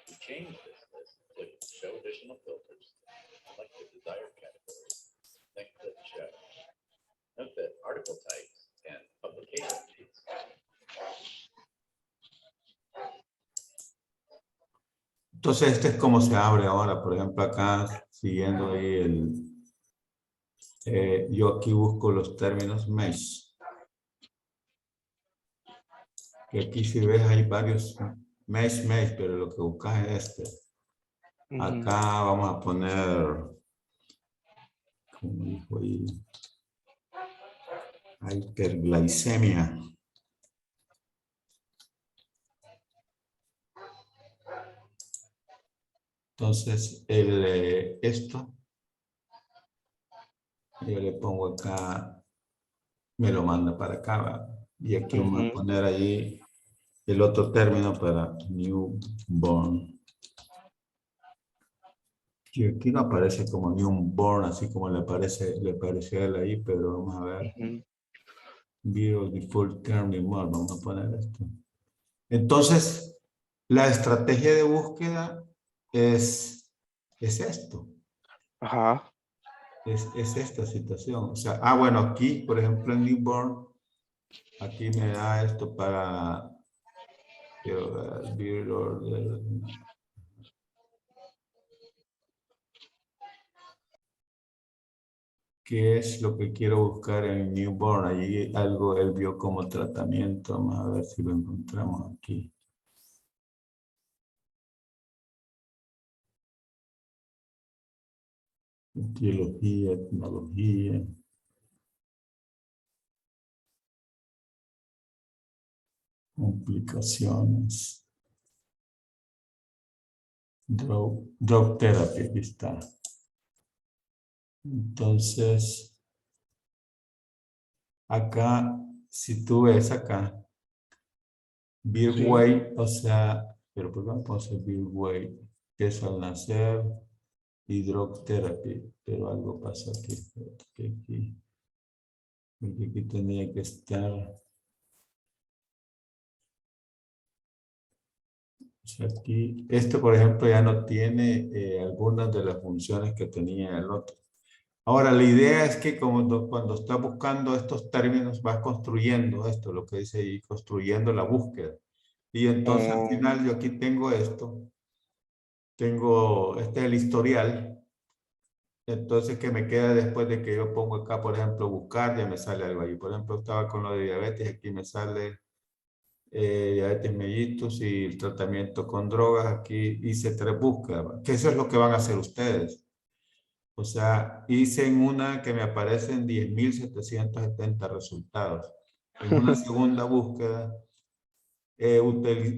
[SPEAKER 9] To change this list, click Show Additional Filters, select the desired category, then click Show. Note that article types and publication dates.
[SPEAKER 1] Entonces, este es como se abre ahora. Por ejemplo, acá, siguiendo ahí el... yo aquí busco los términos mesh. Que aquí si ves hay varios mesh, pero lo que buscas es este. Acá vamos a poner... como dijo ahí, hiperglicemia. Entonces, esto, yo le pongo acá, me lo manda para acá, ¿va? Y aquí vamos a poner ahí el otro término para newborn. Y aquí no aparece como newborn, así como le pareció a él ahí, pero vamos a ver. View default term newborn, vamos a poner esto. Entonces, la estrategia de búsqueda es esto.
[SPEAKER 7] Ajá.
[SPEAKER 1] Es esta situación. O sea, bueno, aquí, por ejemplo, en newborn, aquí me da esto para build order. ¿Qué es lo que quiero buscar en newborn? Allí algo él vio como tratamiento. Vamos a ver si lo encontramos aquí. Etiología, etnología. Complicaciones. Drug therapy, aquí está. Entonces, acá, si tú ves acá, Bill Way, o sea, pero ¿por qué no puedo hacer Bill Way? Que es al nacer y drug therapy, pero algo pasa aquí. Porque aquí tenía que estar. O sea, aquí, este por ejemplo ya no tiene algunas de las funciones que tenía el otro. Ahora, la idea es que cuando estás buscando estos términos, vas construyendo esto, lo que dice ahí, construyendo la búsqueda. Y entonces al final yo aquí tengo esto. Tengo, este es el historial. Entonces, ¿qué me queda después de que yo pongo acá, por ejemplo, buscar? Ya me sale algo ahí. Por ejemplo, estaba con lo de diabetes, aquí me sale diabetes mellitus y el tratamiento con drogas. Aquí hice 3 búsquedas, que eso es lo que van a hacer ustedes. O sea, hice en una que me aparecen 10.770 resultados. En una segunda búsqueda,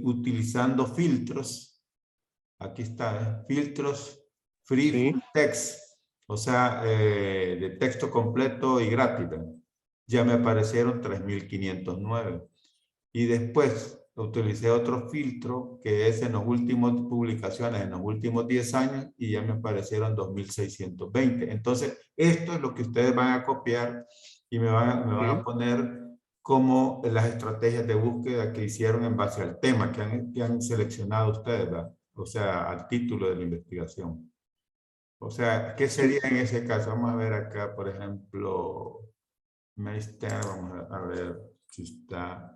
[SPEAKER 1] utilizando filtros. Aquí está, filtros free text. O sea, de texto completo y gratis. Ya me aparecieron 3.509. Y después utilicé otro filtro que es en las últimas publicaciones, en los últimos 10 años, y ya me aparecieron 2.620. Entonces, esto es lo que ustedes van a copiar y me van a poner como las estrategias de búsqueda que hicieron en base al tema que han seleccionado ustedes, ¿verdad? O sea, al título de la investigación. O sea, ¿qué sería en ese caso? Vamos a ver acá, por ejemplo, Meister, vamos a ver si está.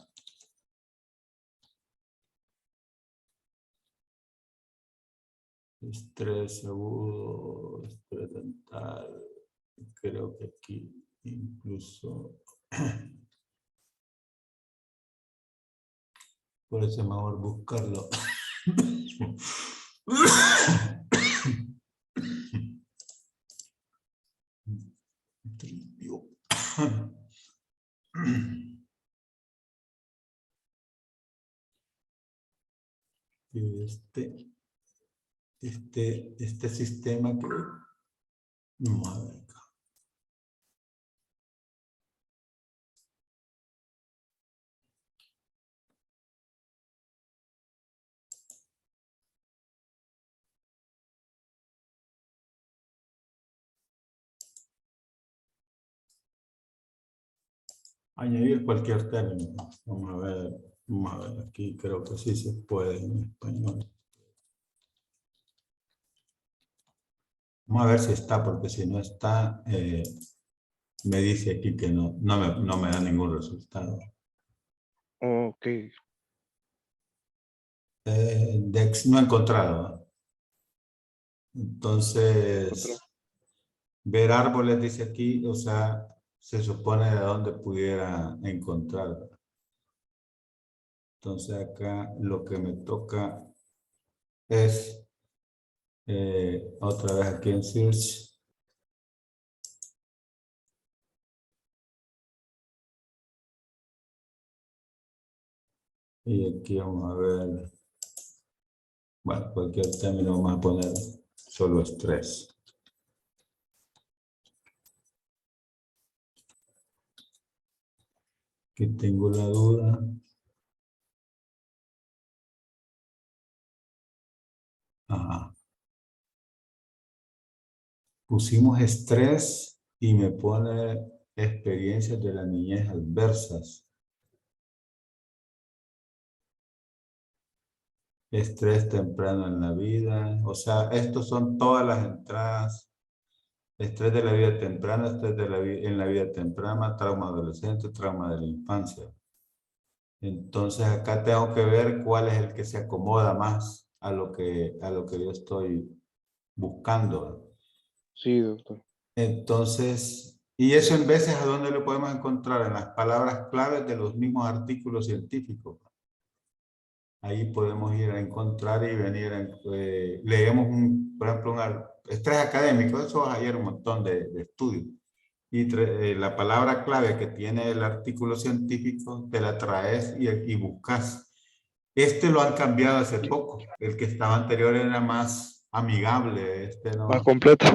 [SPEAKER 1] Estrés agudo, estrés dental. Creo que aquí incluso puede ser mejor buscarlo. Este sistema que vamos a ver acá. Añadir cualquier término. Vamos a ver, aquí creo que sí se puede en español. Vamos a ver si está, porque si no está, me dice aquí que no me da ningún resultado.
[SPEAKER 7] Ok.
[SPEAKER 1] Dex no he encontrado. Entonces, ver árboles dice aquí, o sea, se supone de dónde pudiera encontrar. Entonces acá lo que me toca es otra vez aquí en Search. Y aquí vamos a ver, bueno, cualquier término vamos a poner solo estrés. Que tengo la duda. Ajá. Pusimos estrés y me pone experiencias de la niñez adversas. Estrés temprano en la vida. O sea, estos son todas las entradas. Estrés de la vida temprana, estrés de en la vida temprana, trauma adolescente, trauma de la infancia. Entonces acá tengo que ver cuál es el que se acomoda más a lo que yo estoy buscando.
[SPEAKER 7] Sí, doctor.
[SPEAKER 1] Entonces, y eso en veces a dónde lo podemos encontrar, en las palabras claves de los mismos artículos científicos. Ahí podemos ir a encontrar y venir, leemos por ejemplo, un estrés académico, eso vas a hallar un montón de estudios. Y la palabra clave que tiene el artículo científico, te la traes y buscas. Este lo han cambiado hace poco. El que estaba anterior era más amigable. Este no.
[SPEAKER 7] Más completo.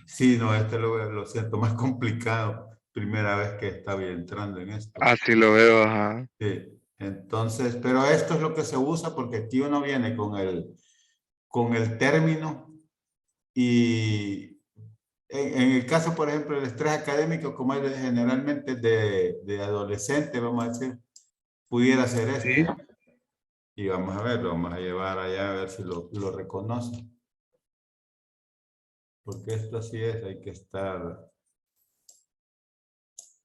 [SPEAKER 1] Sí, no, este lo siento más complicado. Primera vez que estaba entrando en esto.
[SPEAKER 7] Así lo veo, ajá.
[SPEAKER 1] Sí. Entonces, pero esto es lo que se usa porque aquí uno viene con el término y en el caso, por ejemplo, del estrés académico, como es generalmente de adolescente, vamos a decir, pudiera ser esto.
[SPEAKER 7] Sí.
[SPEAKER 1] Y vamos a ver, lo vamos a llevar allá a ver si lo reconoce. Porque esto así es, hay que estar...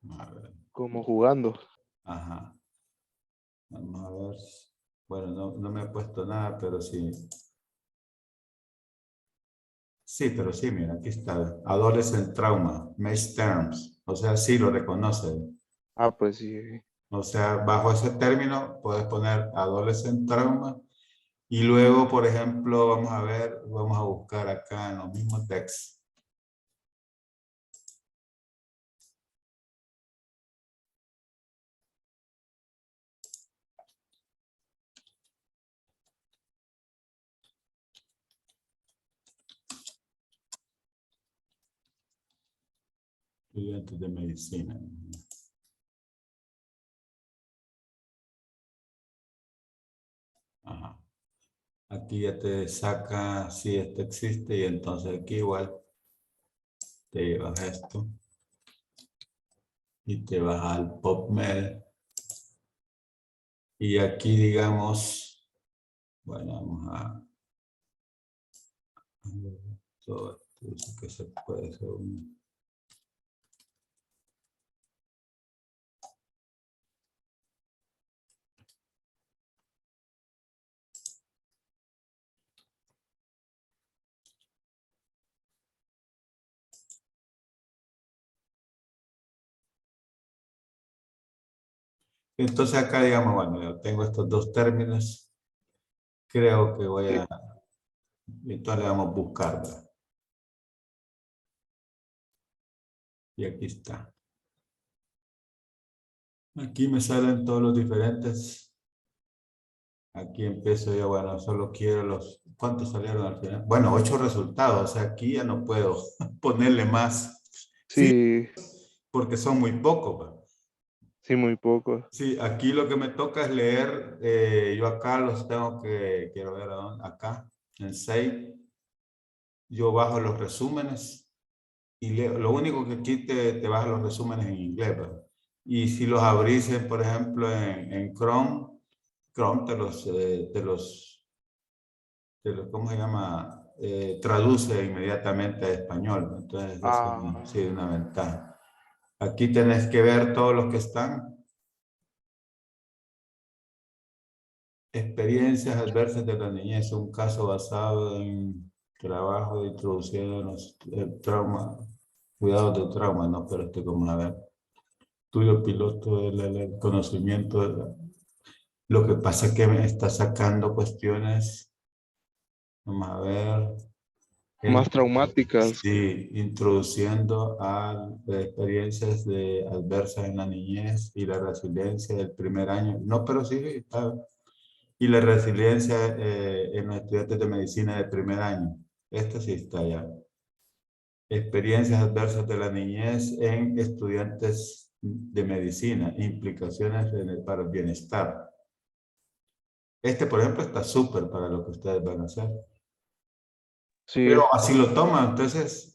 [SPEAKER 1] A ver.
[SPEAKER 7] Como jugando.
[SPEAKER 1] Ajá. Vamos a ver. Bueno, no me he puesto nada, pero sí. Sí, pero sí, mira, aquí está. Adolescent trauma, Mesh terms. O sea, sí lo reconoce.
[SPEAKER 7] Ah, pues sí.
[SPEAKER 1] O sea, bajo ese término puedes poner adolescent trauma. Y luego, por ejemplo, vamos a buscar acá en los mismos textos. Estudiantes de medicina. Ajá. Aquí ya te saca si esto existe y entonces aquí igual te llevas esto. y te vas al PubMed. Y aquí, digamos, bueno, vamos a... Todo esto dice que se puede hacer un... Entonces acá, digamos, bueno, yo tengo estos dos términos. Creo que voy a... Entonces le vamos a buscar, ¿verdad? Y aquí está. Aquí me salen todos los diferentes. Aquí empiezo yo, bueno, solo quiero los... ¿Cuántos salieron al final? Bueno, 8 resultados. O sea, aquí ya no puedo ponerle más.
[SPEAKER 7] Sí,
[SPEAKER 1] Porque son muy pocos, ¿va?
[SPEAKER 7] sí, muy poco.
[SPEAKER 1] Sí, aquí lo que me toca es leer, yo acá los tengo que, quiero ver acá, en Save, yo bajo los resúmenes y leo, lo único que aquí te baja los resúmenes en inglés, ¿verdad? Y si los abrís, por ejemplo, en Chrome, Chrome ¿cómo se llama? Traduce inmediatamente a español, ¿no? Entonces, eso
[SPEAKER 7] Ah,
[SPEAKER 1] sí, una ventaja. Aquí tenés que ver todos los que están. Experiencias adversas de la niñez, un caso basado en trabajo de introducción el trauma, cuidados de trauma, no, pero como a ver, estudio piloto del conocimiento, lo que pasa es que me está sacando cuestiones, vamos a ver,
[SPEAKER 7] más traumáticas.
[SPEAKER 1] sí, introduciendo a experiencias adversas en la niñez y la resiliencia del primer año, no, pero sí, está. Y la resiliencia en los estudiantes de medicina de primer año. Esto sí está ya. Experiencias adversas de la niñez en estudiantes de medicina. Implicaciones para el bienestar. Este, por ejemplo, está súper para lo que ustedes van a hacer.
[SPEAKER 7] Sí,
[SPEAKER 1] Pero así lo toman. Entonces,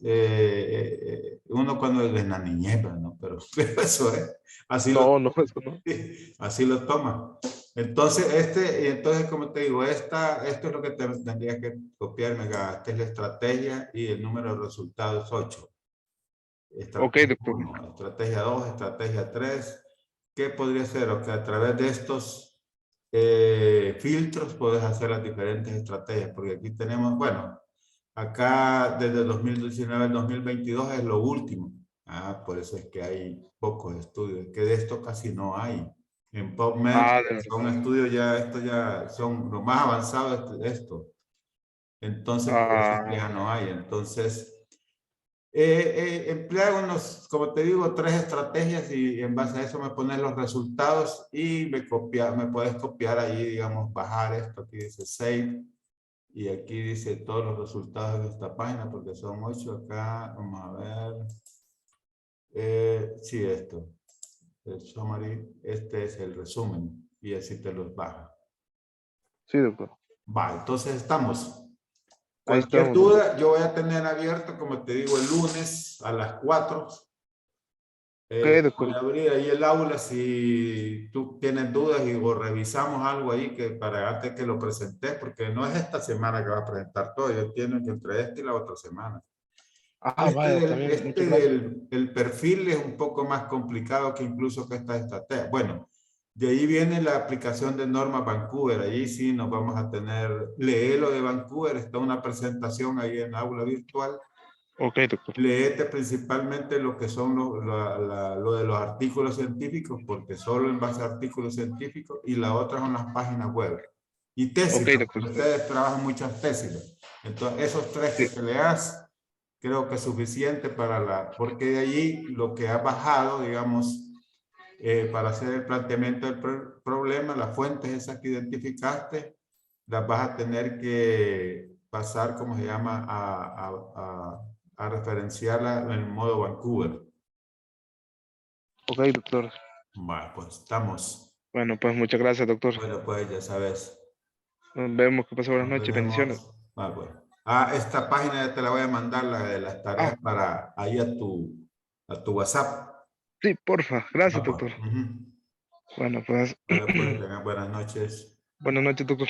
[SPEAKER 1] uno cuando es en la niñez, ¿no? Pero eso es. Así lo
[SPEAKER 7] no, no, eso no.
[SPEAKER 1] sí, así lo toma. Entonces, entonces, como te digo, esto es lo que tendrías que copiarme acá. Esta es la estrategia y el número de resultados 8.
[SPEAKER 7] Ok,
[SPEAKER 1] Estrategia
[SPEAKER 7] doctor.
[SPEAKER 1] 1, estrategia 2, estrategia 3. ¿Qué podría ser? O que a través de estos filtros puedes hacer las diferentes estrategias. Porque aquí tenemos, bueno, acá desde 2019 al 2022 es lo último. Por eso es que hay pocos estudios, que de esto casi no hay. En PubMed
[SPEAKER 7] Ah, de
[SPEAKER 1] son
[SPEAKER 7] verdad.
[SPEAKER 1] estudios ya, estos ya son lo más avanzado de esto. Entonces, por eso es que ya
[SPEAKER 7] Ah,
[SPEAKER 1] no hay. Entonces, emplea unos, como te digo, 3 estrategias y en base a eso me pones los resultados y me puedes copiar ahí, digamos, bajar esto. Aquí dice Save. Y aquí dice todos los resultados de esta página, porque son 8 acá. Vamos a ver. Sí, esto. El summary. Este es el resumen. Y así te los baja.
[SPEAKER 7] sí, doctor.
[SPEAKER 1] Va, entonces estamos.
[SPEAKER 7] Ahí
[SPEAKER 1] Cualquier
[SPEAKER 7] estamos, doctor.
[SPEAKER 1] duda, yo voy a tener abierto, como te digo, el lunes a las 4.
[SPEAKER 7] Ok,
[SPEAKER 1] Voy
[SPEAKER 7] doctor.
[SPEAKER 1] a abrir ahí el aula si tú tienes dudas o revisamos algo ahí que para antes que lo presentes, porque no es esta semana que va a presentar todo, yo entiendo que entre esta y la otra semana.
[SPEAKER 2] Ah, vaya, también, muchas gracias.
[SPEAKER 1] El perfil es un poco más complicado que incluso que esta estrategia. Bueno, de ahí viene la aplicación de normas Vancouver. Allí sí nos vamos a tener, léelo de Vancouver, está una presentación ahí en aula virtual.
[SPEAKER 7] Ok, doctor.
[SPEAKER 1] Léete principalmente lo que son lo de los artículos científicos, porque solo en base a artículos científicos, y la otra son las páginas web. Y tesis,
[SPEAKER 7] Ok, doctor.
[SPEAKER 1] porque ustedes trabajan muchas tesis. Entonces, esos 3 que
[SPEAKER 7] Sí.
[SPEAKER 1] te leas, creo que es suficiente porque de allí lo que has bajado, digamos, para hacer el planteamiento del problema, las fuentes esas que identificaste, las vas a tener que pasar, como se llama, a referenciarla en el modo Vancouver.
[SPEAKER 7] Ok, doctor.
[SPEAKER 1] Bueno, pues estamos.
[SPEAKER 7] Bueno, pues muchas gracias, doctor.
[SPEAKER 1] Bueno, pues ya sabes.
[SPEAKER 7] Nos vemos. Que pase buenas
[SPEAKER 1] Nos
[SPEAKER 7] noches. Bendiciones.
[SPEAKER 1] veremos. Bueno. Esta página ya te la voy a mandar, la de las tareas, para ahí a tu WhatsApp.
[SPEAKER 7] Sí, porfa. Gracias,
[SPEAKER 1] Ah, pues,
[SPEAKER 7] doctor.
[SPEAKER 1] ujú.
[SPEAKER 7] Bueno, pues,
[SPEAKER 1] Vale, pues, tengan buenas noches.
[SPEAKER 7] buenas noches, doctor.